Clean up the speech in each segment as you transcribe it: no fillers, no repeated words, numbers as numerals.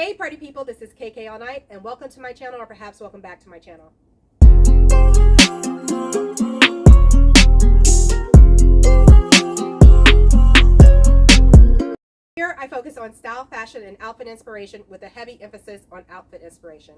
Hey party people, this is KK All Night and welcome to my channel, or perhaps welcome back to my channel. Here I focus on style, fashion, and outfit inspiration with a heavy emphasis on outfit inspiration.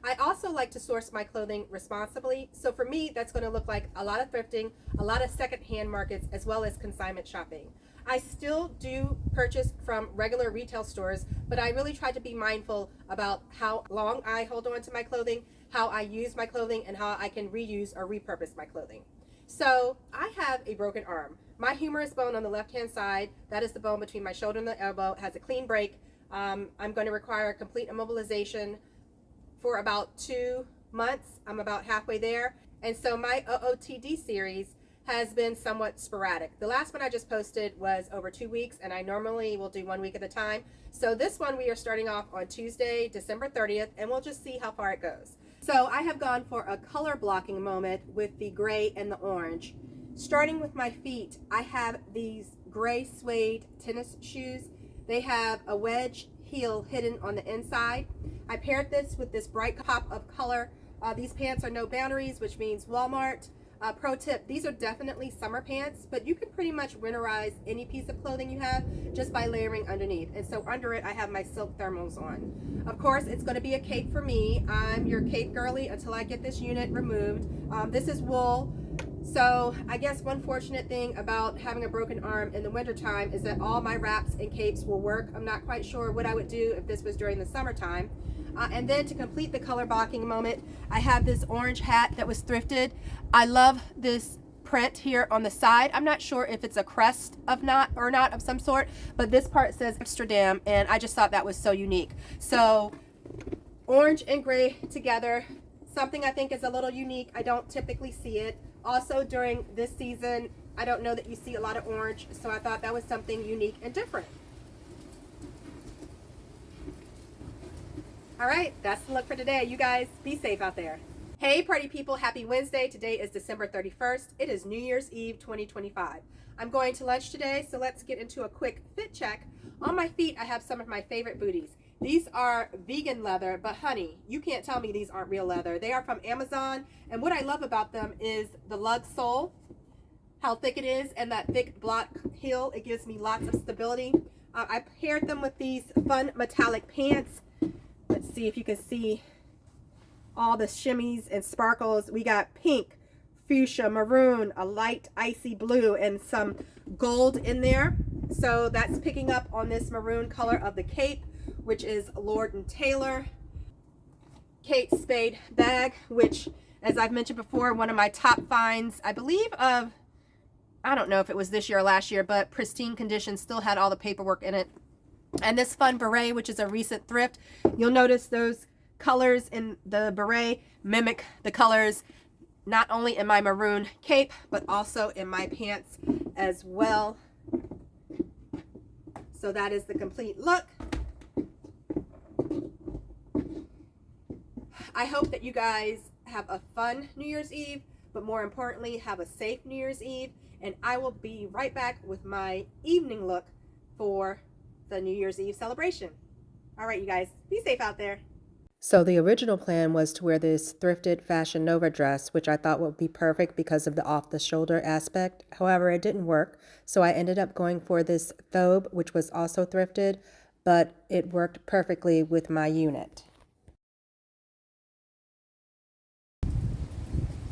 I also like to source my clothing responsibly, so for me that's going to look like a lot of thrifting, a lot of second-hand markets, as well as consignment shopping. I still do purchase from regular retail stores, but I really try to be mindful about how long I hold on to my clothing, how I use my clothing, and how I can reuse or repurpose my clothing. So I have a broken arm. My humerus bone on the left-hand side, that is the bone between my shoulder and the elbow, has a clean break. I'm going to require complete immobilization for about 2 months. I'm about halfway there. And so my OOTD series has been somewhat sporadic. The last one I just posted was over 2 weeks, and I normally will do 1 week at a time. So this one we are starting off on Tuesday, December 30th, and we'll just see how far it goes. So I have gone for a color blocking moment with the gray and the orange. Starting with my feet, I have these gray suede tennis shoes. They have a wedge heel hidden on the inside. I paired this with this bright pop of color. These pants are no boundaries, which means Walmart. Pro tip, these are definitely summer pants, but you can pretty much winterize any piece of clothing you have just by layering underneath. And so under it, I have my silk thermals on. Of course, it's going to be a cape for me. I'm your cape girly until I get this unit removed. This is wool. So I guess one fortunate thing about having a broken arm in the wintertime is that all my wraps and capes will work. I'm not quite sure what I would do if this was during the summertime. And then to complete the color blocking moment, I have this orange hat that was thrifted. I love this print here on the side. I'm not sure if it's a crest of not of some sort, but this part says Amsterdam, and I just thought that was so unique. So orange and gray together, something I think is a little unique. I don't typically see it. Also during this season, I don't know that you see a lot of orange, so I thought that was something unique and different. All right, that's the look for today. You guys be safe out there. Hey party people, happy Wednesday. Today is December 31st. It is New Year's Eve 2025. I'm going to lunch today, so let's get into a quick fit check. On my feet, I have some of my favorite booties. These are vegan leather, but honey, you can't tell me these aren't real leather. They are from Amazon, and what I love about them is the lug sole, how thick it is, and that thick block heel. It gives me lots of stability. I paired them with these fun metallic pants. Let's see if you can see all the shimmies and sparkles. We got pink, fuchsia, maroon, a light icy blue, and some gold in there. So that's picking up on this maroon color of the cape, which is Lord & Taylor Kate Spade bag, which, as I've mentioned before, one of my top finds, I believe of, I don't know if it was this year or last year, but pristine condition, still had all the paperwork in it. And this fun beret, which is a recent thrift, you'll notice those colors in the beret mimic the colors not only in my maroon cape, but also in my pants as well. So that is the complete look. I hope that you guys have a fun New Year's Eve, but more importantly, have a safe New Year's Eve. And I will be right back with my evening look for the New Year's Eve celebration. All right, you guys, be safe out there. So the original plan was to wear this thrifted Fashion Nova dress, which I thought would be perfect because of the off-the-shoulder aspect. However, it didn't work, so I ended up going for this thobe, which was also thrifted, but it worked perfectly with my unit.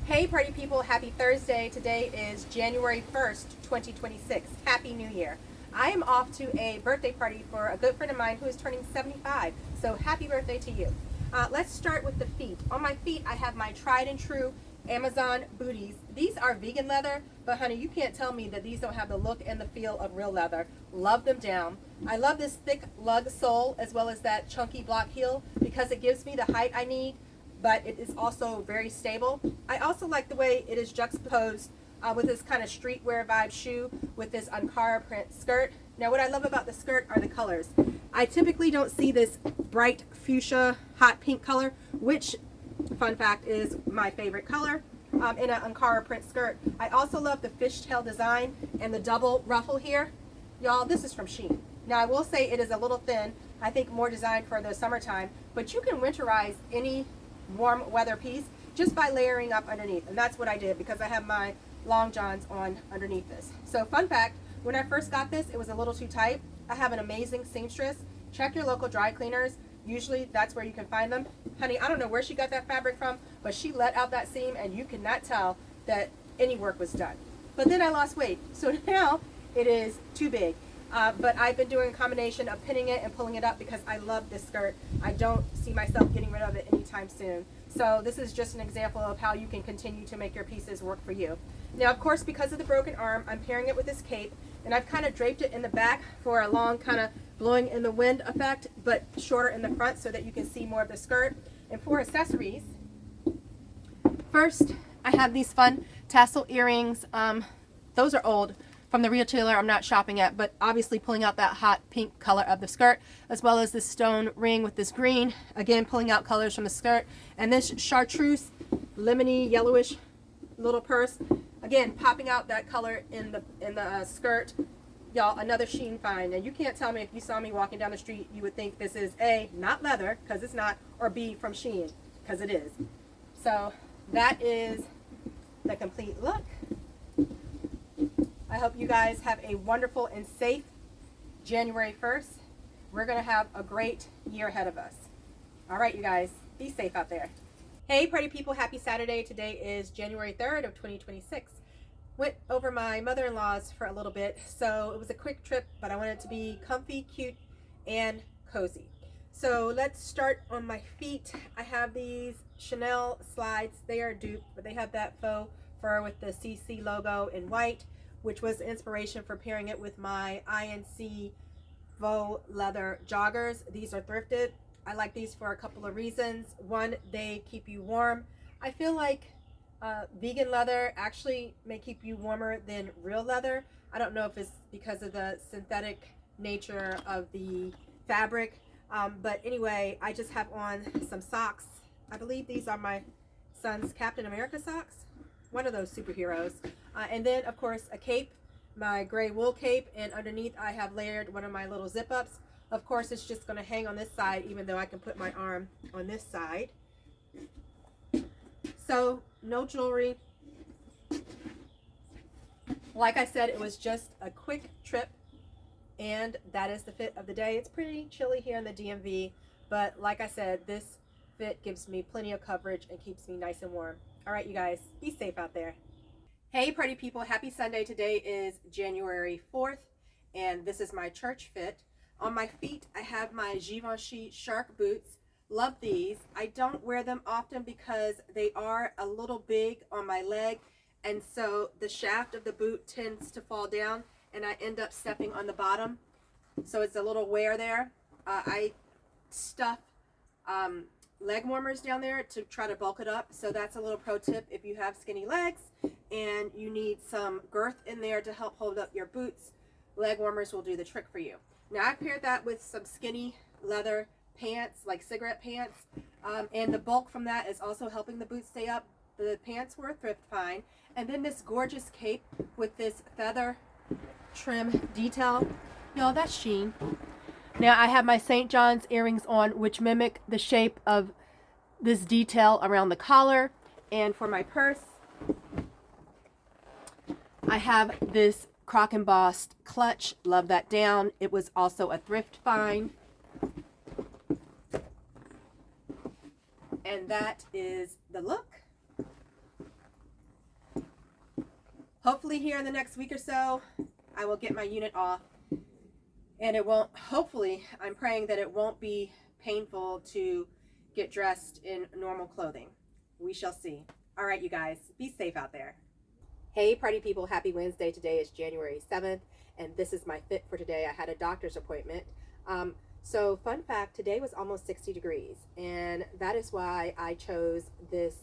Hey party people, happy Thursday. Today is January 1st, 2026. Happy New Year. I am off to a birthday party for a good friend of mine who is turning 75. So happy birthday to you. Let's start with the feet. On my feet, I have my tried and true Amazon booties. These are vegan leather, but honey, you can't tell me that these don't have the look and the feel of real leather. Love them down. I love this thick lug sole as well as that chunky block heel because it gives me the height I need, but it is also very stable. I also like the way it is juxtaposed with this kind of streetwear vibe shoe with this Ankara print skirt. Now what I love about the skirt are the colors. I typically don't see this bright fuchsia hot pink color, which, fun fact, is my favorite color in an Ankara print skirt. I also love the fishtail design and the double ruffle here. Y'all, this is from Shein. Now I will say it is a little thin, I think more designed for the summertime, but you can winterize any warm weather piece just by layering up underneath. And that's what I did because I have my long johns on underneath this. So fun fact, when I first got this, it was a little too tight. I have an amazing seamstress. Check your local dry cleaners. Usually that's where you can find them. Honey, I don't know where she got that fabric from, but she let out that seam and you cannot tell that any work was done. But then I lost weight. So now it is too big. But I've been doing a combination of pinning it and pulling it up because I love this skirt. I don't see myself getting rid of it anytime soon. So this is just an example of how you can continue to make your pieces work for you. Now, of course, because of the broken arm, I'm pairing it with this cape, and I've kind of draped it in the back for a long kind of blowing in the wind effect, but shorter in the front so that you can see more of the skirt. And for accessories, first, I have these fun tassel earrings. Those are old from the retailer I'm not shopping at, but obviously pulling out that hot pink color of the skirt, as well as this stone ring with this green, again pulling out colors from the skirt, and this chartreuse lemony yellowish little purse, again popping out that color in the skirt. Y'all, another Sheen find. And you can't tell me, if you saw me walking down the street, you would think this is A, not leather, because it's not, or B, from Sheen, because it is. So that is the complete look. I hope you guys have a wonderful and safe January 1st. We're going to have a great year ahead of us. All right, you guys, be safe out there. Hey, party people, happy Saturday. Today is January 3rd of 2026. Went over my mother-in-law's for a little bit, so it was a quick trip, but I wanted it to be comfy, cute, and cozy. So let's start on my feet. I have these Chanel slides. They are dupe, but they have that faux fur with the CC logo in white, which was the inspiration for pairing it with my INC faux leather joggers. These are thrifted. I like these for a couple of reasons. One, they keep you warm. I feel like vegan leather actually may keep you warmer than real leather. I don't know if it's because of the synthetic nature of the fabric, but anyway, I just have on some socks. I believe these are my son's Captain America socks, one of those superheroes, and then of course a cape, my gray wool cape, and underneath I have layered one of my little zip ups. Of course, it's just going to hang on this side, even though I can put my arm on this side. So no jewelry. Like I said, it was just a quick trip, and that is the fit of the day. It's pretty chilly here in the DMV, but like I said, this fit gives me plenty of coverage and keeps me nice and warm. All right, you guys, be safe out there. Hey, party people, happy Sunday. Today is January 4th, and this is my church fit. On my feet, I have my Givenchy Shark boots. Love these. I don't wear them often because they are a little big on my leg, and so the shaft of the boot tends to fall down and I end up stepping on the bottom, so it's a little wear there. I stuff leg warmers down there to try to bulk it up, so that's a little pro tip if you have skinny legs and you need some girth in there to help hold up your boots. Leg warmers will do the trick for you. Now I paired that with some skinny leather pants, like cigarette pants, and the bulk from that is also helping the boots stay up. The pants were a thrift find, and then this gorgeous cape with this feather trim detail. Y'all, that's Sheen. Now I have my St. John's earrings on, which mimic the shape of this detail around the collar. And for my purse, I have this croc embossed clutch. Love that down. It was also a thrift find. And that is the look. Hopefully here in the next week or so, I will get my unit off. And it won't, hopefully, I'm praying that it won't be painful to get dressed in normal clothing. We shall see. All right, you guys, be safe out there. Hey, party people, happy Wednesday. Today is January 7th, and this is my fit for today. I had a doctor's appointment. So fun fact, today was almost 60 degrees, and that is why I chose this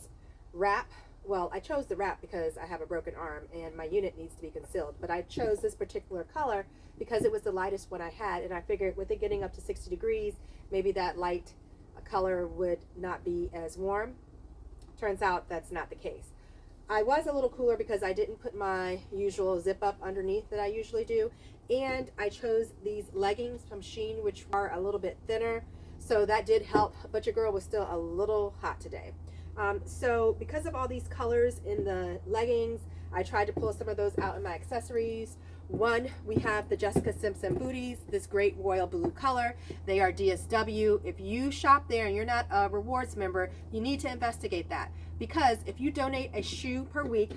wrap. Well, I chose the wrap because I have a broken arm and my unit needs to be concealed, but I chose this particular color because it was the lightest one I had, and I figured with it getting up to 60 degrees, maybe that light color would not be as warm. Turns out that's not the case. I was a little cooler because I didn't put my usual zip up underneath that I usually do, And I chose these leggings from Shein, which are a little bit thinner, so that did help, but your girl was still a little hot today. So because of all these colors in the leggings, I tried to pull some of those out in my accessories. One, we have the Jessica Simpson booties, this great royal blue color. They are DSW. If you shop there and you're not a rewards member, you need to investigate that, because if you donate a shoe per week,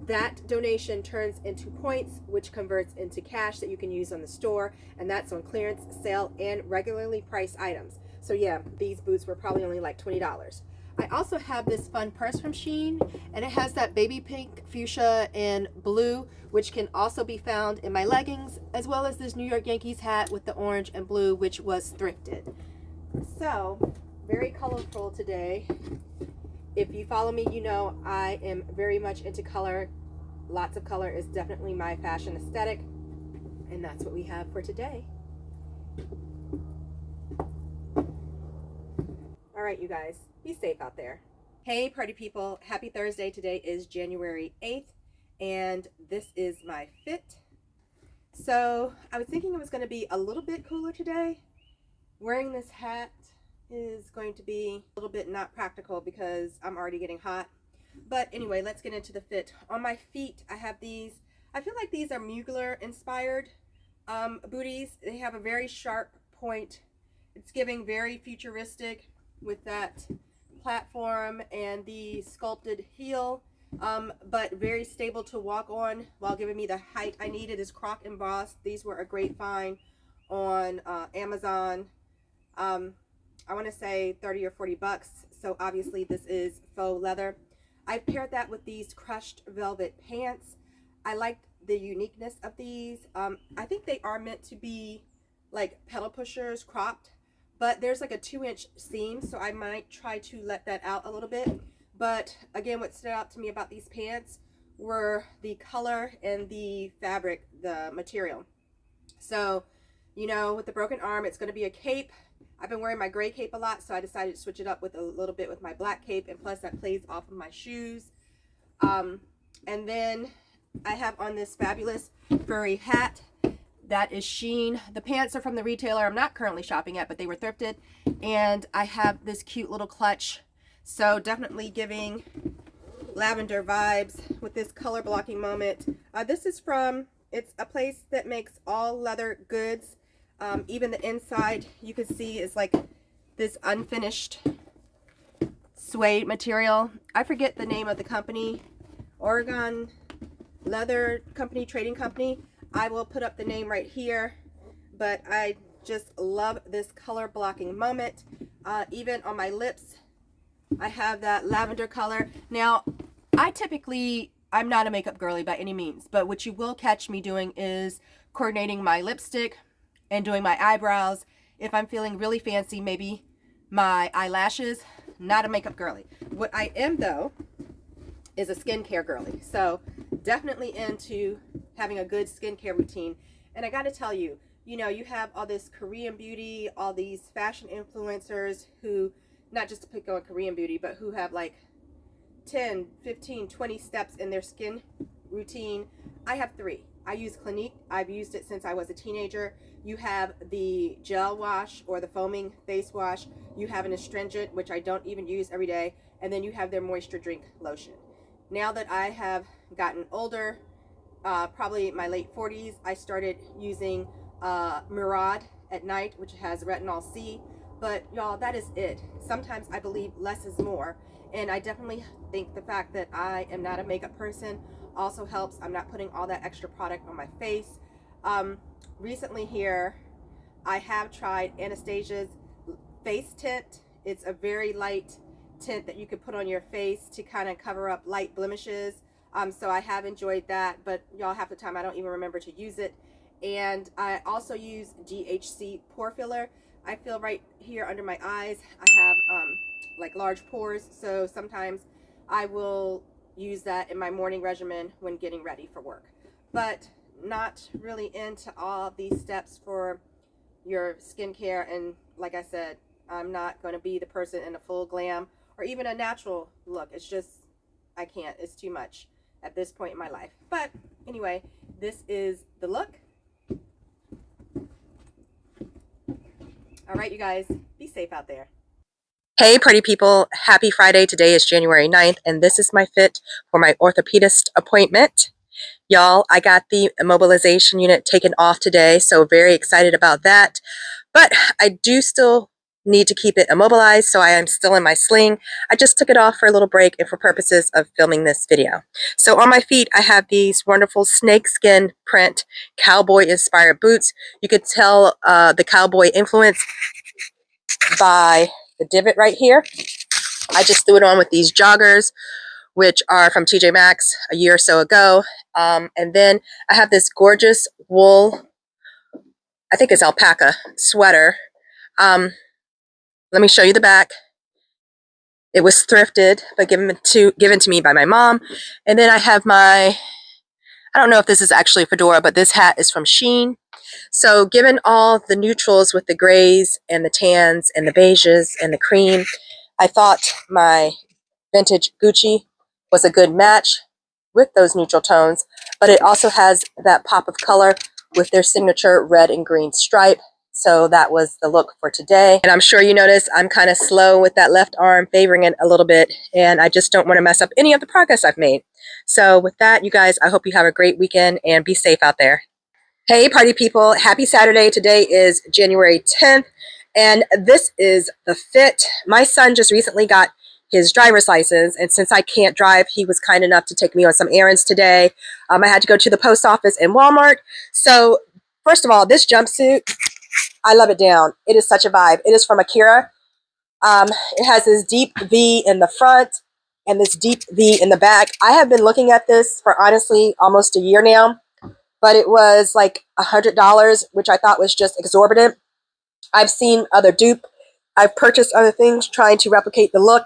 that donation turns into points, which converts into cash that you can use on the store, and that's on clearance, sale, and regularly priced items. So yeah, these boots were probably only like $20. I also have this fun purse from Shein, and it has that baby pink, fuchsia, and blue, which can also be found in my leggings, as well as this New York Yankees hat with the orange and blue, which was thrifted. So, very colorful today. If you follow me, you know I am very much into color. Lots of color is definitely my fashion aesthetic, and that's what we have for today. All right, you guys, be safe out there. Hey, party people, happy Thursday. Today is January 8th, and this is my fit. So I was thinking it was going to be a little bit cooler today. Wearing this hat is going to be a little bit not practical because I'm already getting hot. But anyway, let's get into the fit. On my feet, I have these, I feel like these are Mugler inspired booties. They have a very sharp point. It's giving very futuristic with that platform and the sculpted heel, but very stable to walk on while giving me the height I need. It is croc embossed. These were a great find on Amazon. I want to say 30 or 40 bucks. So obviously this is faux leather. I paired that with these crushed velvet pants. I liked the uniqueness of these. I think they are meant to be like pedal pushers cropped, but there's like a 2-inch seam, so I might try to let that out a little bit. But again, what stood out to me about these pants were the color and the fabric, the material. So, you know, with the broken arm, it's going to be a cape. I've been wearing my gray cape a lot, so I decided to switch it up with a little bit with my black cape, and plus that plays off of my shoes. And then I have on this fabulous furry hat. That is Shein. The pants are from the retailer I'm not currently shopping at, but they were thrifted. And I have this cute little clutch. So definitely giving lavender vibes with this color blocking moment. This is from, it's a place that makes all leather goods. Even the inside you can see is like this unfinished suede material. I forget the name of the company. Oregon Leather Company, Trading Company. I will put up the name right here, but I just love this color blocking moment. Even on my lips, I have that lavender color. Now, I'm not a makeup girly by any means, but what you will catch me doing is coordinating my lipstick and doing my eyebrows. If I'm feeling really fancy, maybe my eyelashes. Not a makeup girly. What I am though is a skincare girly. So definitely into having a good skincare routine. And I got to tell you, you know, you have all this Korean beauty, all these fashion influencers who, not just to pick on Korean beauty, but who have like 10, 15, 20 steps in their skin routine. I have 3. I use Clinique. I've used it since I was a teenager. You have the gel wash or the foaming face wash. You have an astringent, which I don't even use every day. And then you have their moisture drink lotion. Now that I have gotten older, probably my late 40s, I started using Murad at night, which has retinol C. But y'all, that is it. Sometimes I believe less is more. And I definitely think the fact that I am not a makeup person also helps. I'm not putting all that extra product on my face. Recently here, I have tried Anastasia's face tint. It's a very light tint that you could put on your face to kind of cover up light blemishes. So I have enjoyed that, but y'all, half the time I don't even remember to use it. And I also use GHC pore filler. I feel right here under my eyes, I have like large pores. So sometimes I will use that in my morning regimen when getting ready for work. But not really into all these steps for your skincare. And like I said, I'm not going to be the person in a full glam or even a natural look. It's just, I can't. It's too much at this point in my life. But anyway, this is the look. All right, you guys, be safe out there. Hey, party people. Happy Friday. Today is January 9th, and this is my fit for my orthopedist appointment. Y'all, I got the immobilization unit taken off today, so very excited about that. But I do still need to keep it immobilized, so I am still in my sling. I just took it off for a little break and for purposes of filming this video. So on my feet, I have these wonderful snakeskin print cowboy-inspired boots. You could tell the cowboy influence by the divot right here. I just threw it on with these joggers, which are from TJ Maxx a year or so ago. And then I have this gorgeous wool, I think it's alpaca sweater. Let me show you the back. It was thrifted, but given to me by my mom. And then I have my, I don't know if this is actually a fedora, but this hat is from Shein. So given all the neutrals with the grays and the tans and the beiges and the cream, I thought my vintage Gucci was a good match with those neutral tones, but it also has that pop of color with their signature red and green stripe. So that was the look for today. And I'm sure you notice I'm kind of slow with that left arm, favoring it a little bit, and I just don't want to mess up any of the progress I've made. So with that, you guys, I hope you have a great weekend and be safe out there. Hey, party people. Happy Saturday. Today is January 10th, and this is the fit. My son just recently got his driver's license, and since I can't drive, he was kind enough to take me on some errands today. I had to go to the post office and Walmart. So first of all, this jumpsuit, I love it down. It is such a vibe. It is from Akira. It has this deep V in the front and this deep V in the back. I have been looking at this for honestly almost a year now, but it was like $100, which I thought was just exorbitant. I've seen other dupe. I've purchased other things trying to replicate the look.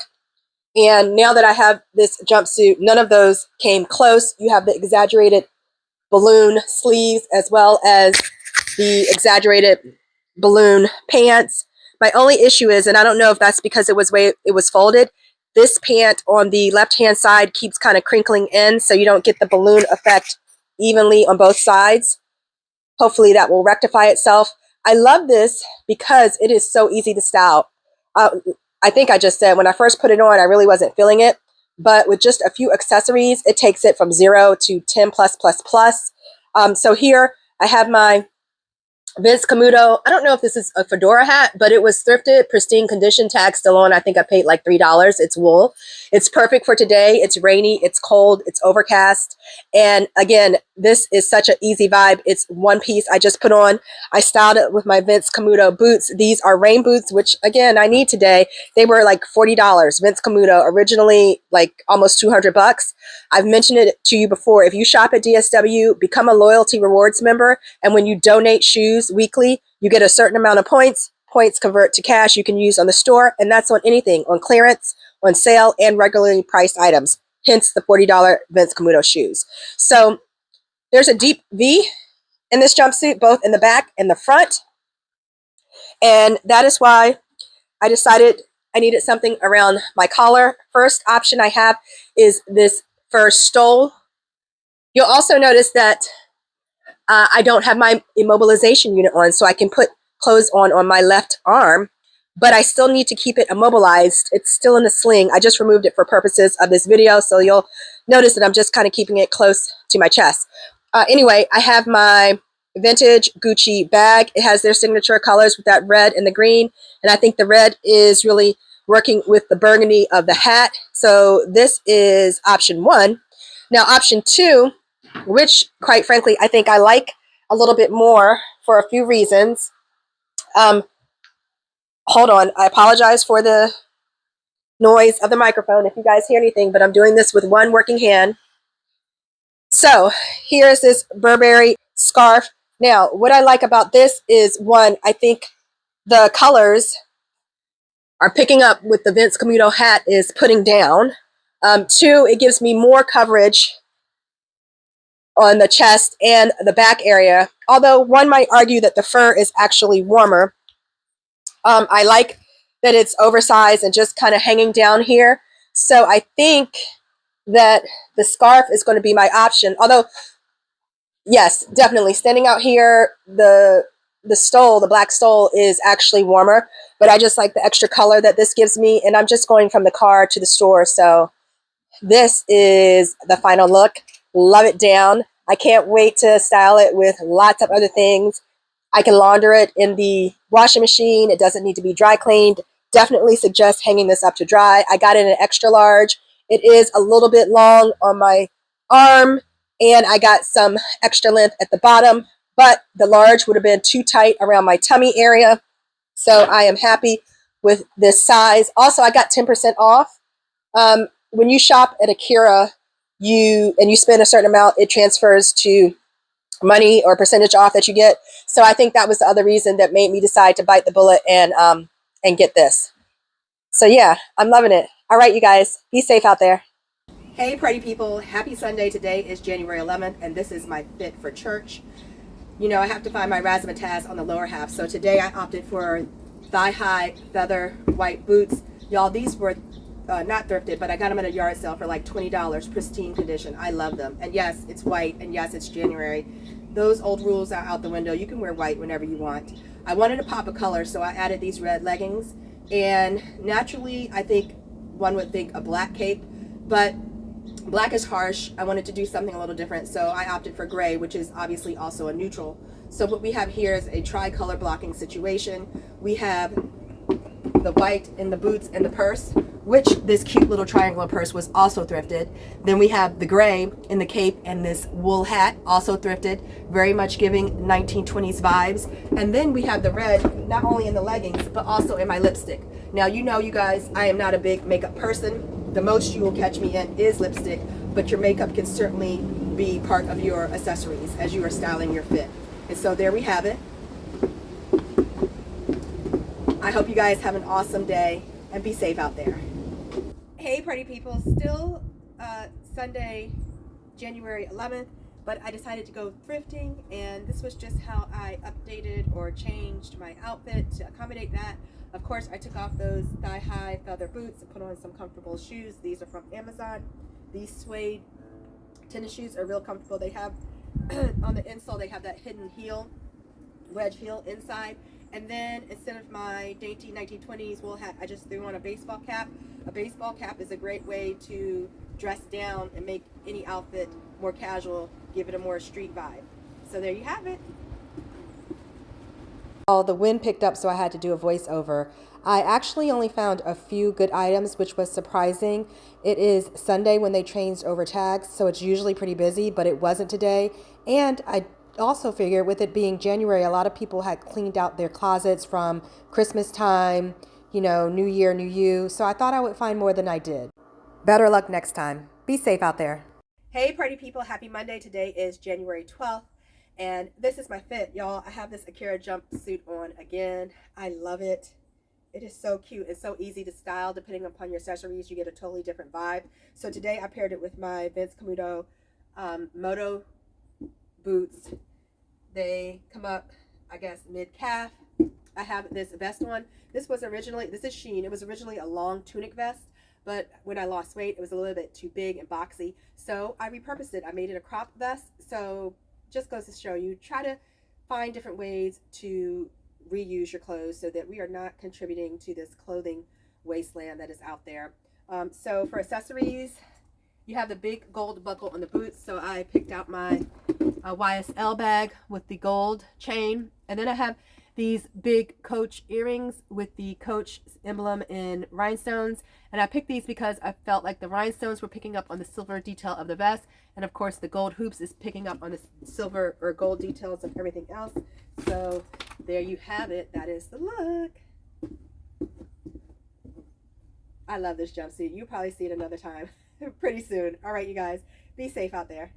And now that I have this jumpsuit, none of those came close. You have the exaggerated balloon sleeves as well as the exaggerated balloon pants. My only issue is, and I don't know if that's because it was way it was folded, this pant on the left-hand side keeps kind of crinkling in, so you don't get the balloon effect evenly on both sides. Hopefully that will rectify itself. I love this because it is so easy to style. I think I just said when I first put it on, I really wasn't feeling it. But with just a few accessories, it takes it from 0 to 10 plus plus plus. So here I have my Vince Camuto. I don't know if this is a fedora hat, but it was thrifted, pristine condition, tag still on. I think I paid like $3. It's wool. It's perfect for today. It's rainy, it's cold, it's overcast. And again, this is such an easy vibe. It's one piece I just put on. I styled it with my Vince Camuto boots. These are rain boots, which again, I need today. They were like $40. Vince Camuto, originally like almost $200. I've mentioned it to you before. If you shop at DSW, become a loyalty rewards member. And when you donate shoes weekly, you get a certain amount of points. Points convert to cash you can use on the store. And that's on anything, on clearance, on sale, and regularly priced items. Hence the $40 Vince Camuto shoes. So there's a deep V in this jumpsuit, both in the back and the front. And that is why I decided I needed something around my collar. First option I have is this fur stole. You'll also notice that I don't have my immobilization unit on, so I can put clothes on my left arm, but I still need to keep it immobilized. It's still in the sling. I just removed it for purposes of this video, so you'll notice that I'm just kind of keeping it close to my chest. Anyway, I have my vintage Gucci bag. It has their signature colors with that red and the green, and I think the red is really working with the burgundy of the hat. So this is option 1. Now option 2, which quite frankly I think I like a little bit more for a few reasons. Hold on, I apologize for the noise of the microphone if you guys hear anything, but I'm doing this with one working hand. So here's this Burberry scarf. Now what I like about this is, one, I think the colors are picking up with the Vince Camuto hat is putting down. 2, it gives me more coverage on the chest and the back area. Although one might argue that the fur is actually warmer. I like that it's oversized and just kind of hanging down here. So I think that the scarf is going to be my option. Although, yes, definitely standing out here, the the stole, the black stole, is actually warmer, but I just like the extra color that this gives me, and I'm just going from the car to the store, so this is the final look. Love it down. I can't wait to style it with lots of other things. I can launder it in the washing machine. It doesn't need to be dry cleaned. Definitely suggest hanging this up to dry. I got it in an extra large. It is a little bit long on my arm, and I got some extra length at the bottom, but the large would have been too tight around my tummy area. So I am happy with this size. Also, I got 10% off. When you shop at Akira, you spend a certain amount, it transfers to money or percentage off that you get. So I think that was the other reason that made me decide to bite the bullet and get this. So yeah, I'm loving it. All right, you guys, be safe out there. Hey, party people. Happy Sunday. Today is January 11th, and this is my fit for church. You know, I have to find my razzmatazz on the lower half. So today I opted for thigh-high feather white boots. Y'all, these were not thrifted, but I got them at a yard sale for like $20, pristine condition. I love them. And yes, it's white, and yes, it's January. Those old rules are out the window. You can wear white whenever you want. I wanted to pop a color, so I added these red leggings. And naturally, I think one would think a black cape, but black is harsh. I wanted to do something a little different, so I opted for gray, which is obviously also a neutral. So what we have here is a tri-color blocking situation. We have the white in the boots and the purse, which this cute little triangular purse was also thrifted. Then we have the gray in the cape and this wool hat, also thrifted, very much giving 1920s vibes. And then we have the red, not only in the leggings, but also in my lipstick. Now, you know, you guys, I am not a big makeup person. The most you will catch me in is lipstick, but your makeup can certainly be part of your accessories as you are styling your fit. And so there we have it. I hope you guys have an awesome day and be safe out there. Hey, party people, still Sunday, January 11th, but I decided to go thrifting, and this was just how I updated or changed my outfit to accommodate that. Of course, I took off those thigh-high feather boots and put on some comfortable shoes. These are from Amazon. These suede tennis shoes are real comfortable. They have, on the insole, they have that hidden heel, wedge heel inside. And then instead of my dainty 1920s wool hat, I just threw on a baseball cap. A baseball cap is a great way to dress down and make any outfit more casual, give it a more street vibe. So there you have it. Oh, the wind picked up, so I had to do a voiceover. I actually only found a few good items, which was surprising. It is Sunday when they changed over tags, so it's usually pretty busy, but it wasn't today. And I also figured with it being January, a lot of people had cleaned out their closets from Christmas time, you know, New Year, New You. So I thought I would find more than I did. Better luck next time. Be safe out there. Hey, party people, happy Monday. Today is January 12th, and this is my fit, y'all. I have this Akira jumpsuit on again. I love it. It is so cute and so easy to style. Depending upon your accessories, you get a totally different vibe. So today I paired it with my Vince Camuto Moto boots. They come up, I guess, mid-calf. I have this vest on. This is Shein. It was originally a long tunic vest, but when I lost weight, it was a little bit too big and boxy. So I repurposed it. I made it a crop vest. So just goes to show you, try to find different ways to reuse your clothes so that we are not contributing to this clothing wasteland that is out there. So for accessories, you have the big gold buckle on the boots. So I picked out my YSL bag with the gold chain. And then I have these big Coach earrings with the Coach emblem in rhinestones. And I picked these because I felt like the rhinestones were picking up on the silver detail of the vest. And of course the gold hoops is picking up on the silver or gold details of everything else. So there you have it. That is the look. I love this jumpsuit. You'll probably see it another time pretty soon. All right, you guys, be safe out there.